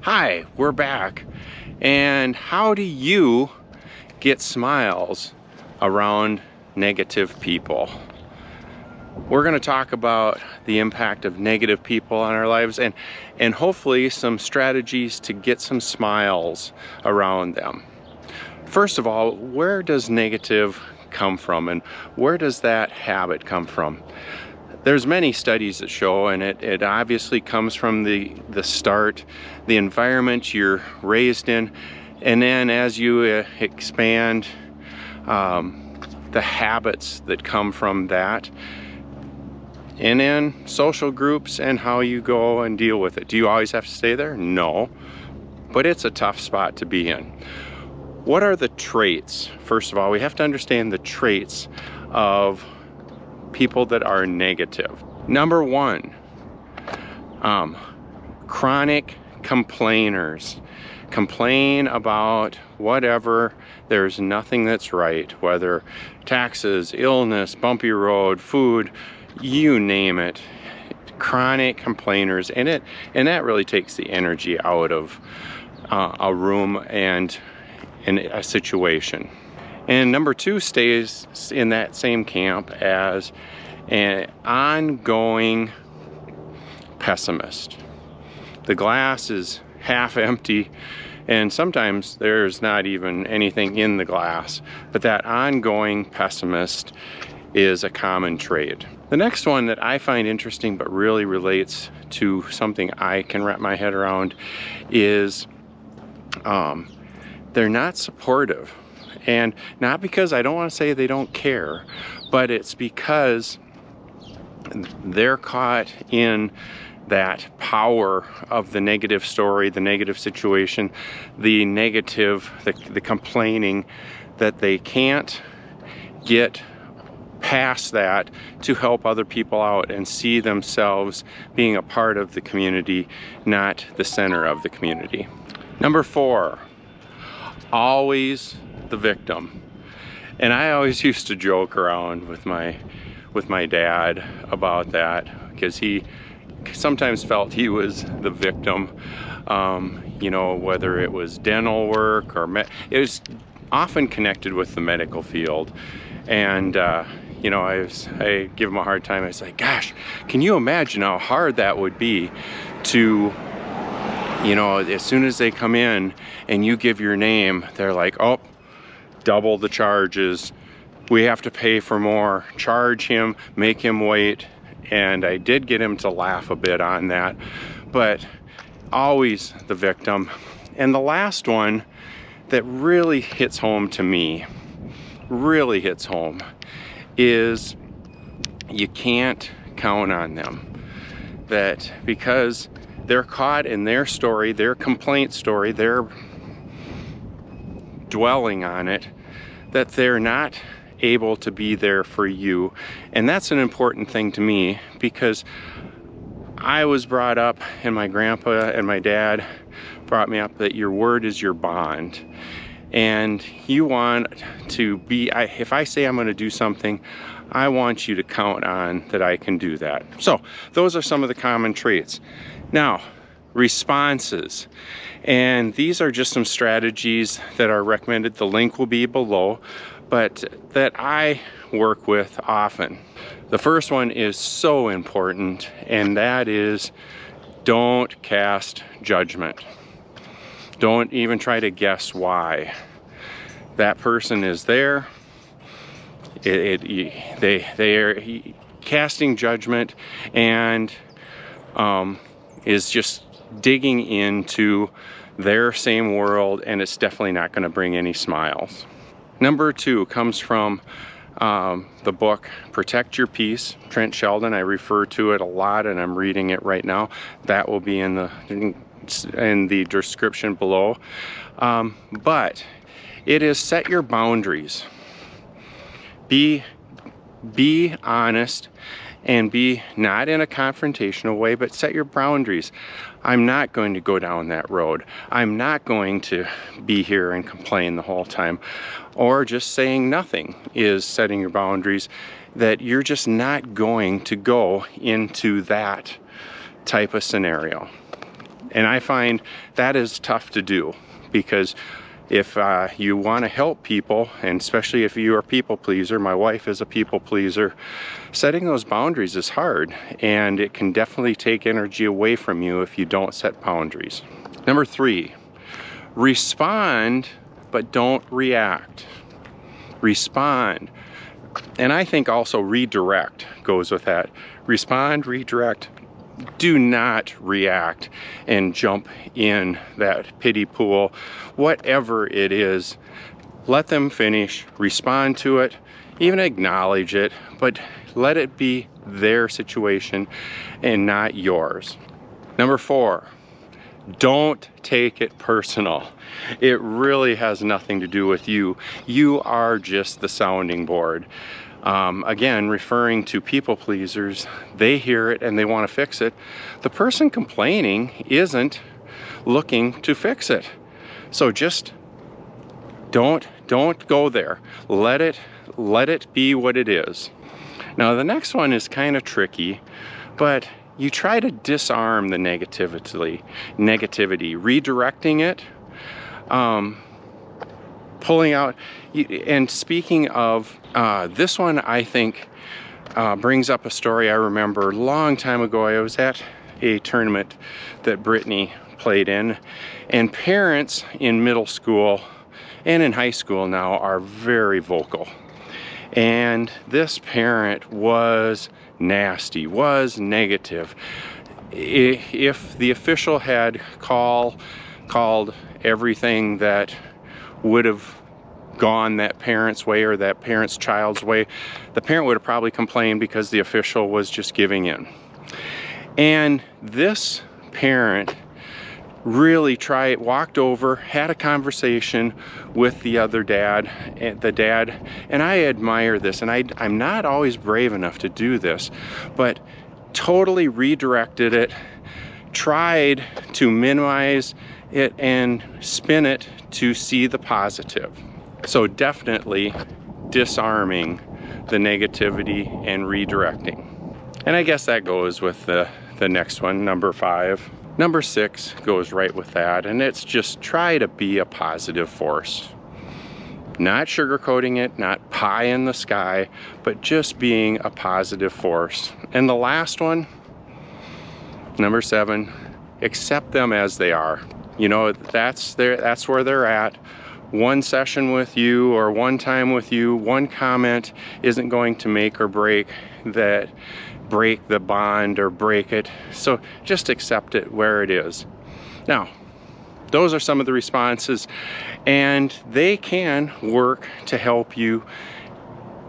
Hi, we're back. And how do you get smiles around negative people? We're going to talk about the impact of negative people on our lives and hopefully some strategies to get some smiles around them. First of all, where does negative come from, and where does that habit come from? There's many studies that show, and it obviously comes from the start, the environment you're raised in, and then as you expand, the habits that come from that, and then social groups and how you go and deal with it. Do you always have to stay there? No, but it's a tough spot to be in. What are the traits? First of all, we have to understand the traits of people that are negative. Number one, chronic complainers. Complain about whatever. There's nothing that's right, whether taxes, illness, bumpy road, food, you name it. Chronic complainers, and that really takes the energy out of a room and in a situation. And number two stays in that same camp as an ongoing pessimist. The glass is half empty, and sometimes there's not even anything in the glass, but that ongoing pessimist is a common trait. The next one that I find interesting but really relates to something I can wrap my head around is they're not supportive. And not because I don't want to say they don't care, but it's because they're caught in that power of the negative story, the negative situation, the negative, the complaining, that they can't get past that to help other people out and see themselves being a part of the community, not the center of the community. Number four, always the victim. And I always used to joke around with my dad about that, because he sometimes felt he was the victim. You know, whether it was dental work or it was often connected with the medical field. And you know, I give him a hard time. I was like, gosh, can you imagine how hard that would be to, you know, as soon as they come in and you give your name, they're like, oh, double the charges, we have to pay for more, charge him, make him wait. And I did get him to laugh a bit on that, but always the victim. And the last one that really hits home to me, really hits home, is you can't count on them. That because they're caught in their story, their complaint story, they're dwelling on it, that they're not able to be there for you. And that's an important thing to me, because I was brought up, and my grandpa and my dad brought me up, that your word is your bond. And you want to be, if I say I'm going to do something, I want you to count on that I can do that. So those are some of the common traits. Now, responses. And these are just some strategies that are recommended. The link will be below, but that I work with often. The first one is so important, and that is don't cast judgment. Don't even try to guess why. That person is there. They are casting judgment and is just digging into their same world, and it's definitely not going to bring any smiles. Number two comes from the book Protect Your Peace, Trent Sheldon. I refer to it a lot, and I'm reading it right now. That will be in the description below. But it is set your boundaries. Be honest, and be not in a confrontational way, but set your boundaries. I'm not going to go down that road. I'm not going to be here and complain the whole time. Or just saying nothing is setting your boundaries, that you're just not going to go into that type of scenario. And I find that is tough to do, because if you want to help people, and especially if you're a people pleaser, my wife is a people pleaser, setting those boundaries is hard, and it can definitely take energy away from you if you don't set boundaries. Number 3, respond, but don't react. Respond. And I think also redirect goes with that. Respond, redirect. Do not react and jump in that pity pool. Whatever it is, let them finish, respond to it, even acknowledge it, but let it be their situation and not yours. Number 4, don't take it personal. It really has nothing to do with you. You are just the sounding board. Again, referring to people pleasers, they hear it and they want to fix it. The person complaining isn't looking to fix it. So just don't go there. Let it be what it is. Now the next one is kind of tricky, but you try to disarm the negativity, redirecting it, pulling out. And speaking of this one, I think brings up a story I remember a long time ago. I was at a tournament that Brittany played in, and parents in middle school and in high school now are very vocal. And this parent was nasty, was negative. If the official had called everything that would have gone that parent's way or that parent's child's way, the parent would have probably complained because the official was just giving in. And this parent really walked over, had a conversation with the other dad, and I admire this, and I'm not always brave enough to do this, but totally redirected it, tried to minimize it and spin it to see the positive. So definitely disarming the negativity and redirecting. And I guess that goes with the next one, number 5. Number 6 goes right with that, and it's just try to be a positive force. Not sugarcoating it, not pie in the sky, but just being a positive force. And the last one, number 7, accept them as they are. You know, that's where they're at. One session with you or one time with you, one comment isn't going to make or break the bond or break it. So just accept it where it is. Now, those are some of the responses, and they can work to help you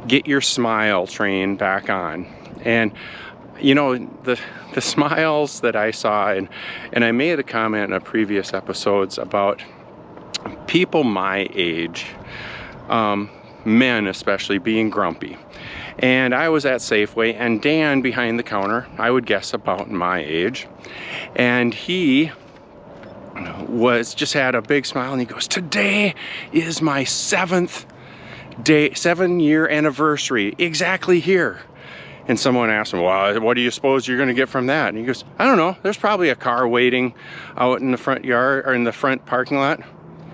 get your smile train back on. And you know, the smiles that I saw, and I made a comment in a previous episodes about people my age, men especially, being grumpy. And I was at Safeway, and Dan behind the counter, I would guess about my age, and he just had a big smile, and he goes, "Today is my 7-year anniversary, exactly here." And someone asked him, "Well, what do you suppose you're going to get from that?" And he goes, "I don't know. There's probably a car waiting out in the front yard or in the front parking lot.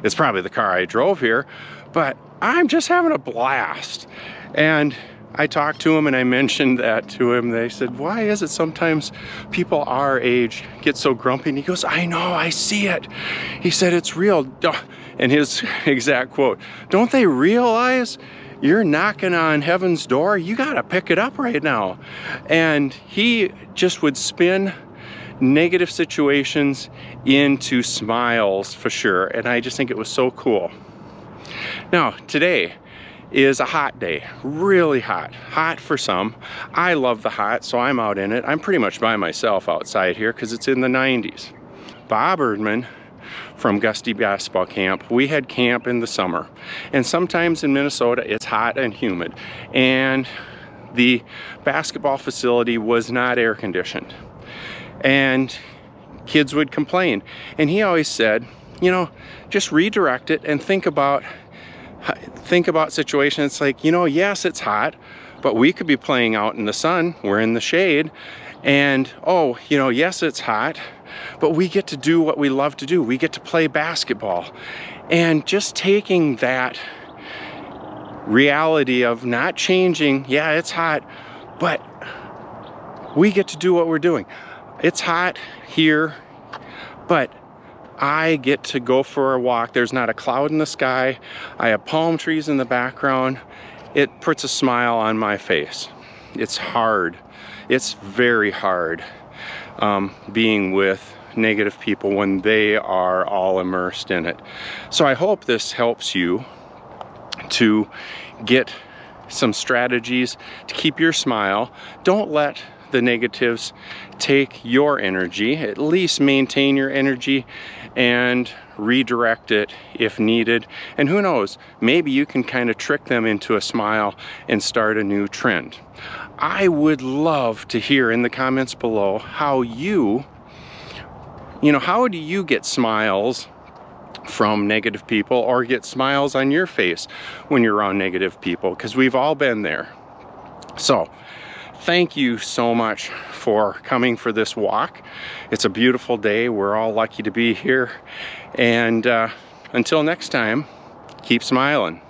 It's probably the car I drove here, but I'm just having a blast." And I talked to him and I mentioned that to him. They said, "Why is it sometimes people our age get so grumpy?" And he goes, "I know, I see it." He said, "It's real." And his exact quote, "Don't they realize you're knocking on heaven's door? You got to pick it up right now." And he just would spin negative situations into smiles for sure. And I just think it was so cool. Now, today is a hot day, really hot for some. I love the hot, so I'm out in it. I'm pretty much by myself outside here because it's in the 90s. Bob Erdman from Gusty Basketball Camp, we had camp in the summer, and sometimes in Minnesota it's hot and humid, and the basketball facility was not air conditioned, and kids would complain, and he always said, you know, just redirect it and think about situations like, you know, yes, it's hot, But we could be playing out in the sun, we're in the shade, and oh, you know, yes, it's hot, but we get to do what we love to do. We get to play basketball. And just taking that reality of not changing, yeah, it's hot, but we get to do what we're doing. It's hot here, but I get to go for a walk. There's not a cloud in the sky. I have palm trees in the background. It puts a smile on my face. It's hard. It's very hard being with negative people when they are all immersed in it. So I hope this helps you to get some strategies to keep your smile. Don't let the negatives take your energy. At least maintain your energy and redirect it if needed. And who knows, maybe you can kind of trick them into a smile and start a new trend. I would love to hear in the comments below how how do you get smiles from negative people, or get smiles on your face when you're around negative people, because we've all been there. So thank you so much for coming for this walk. It's a beautiful day. We're all lucky to be here. And until next time, keep smiling.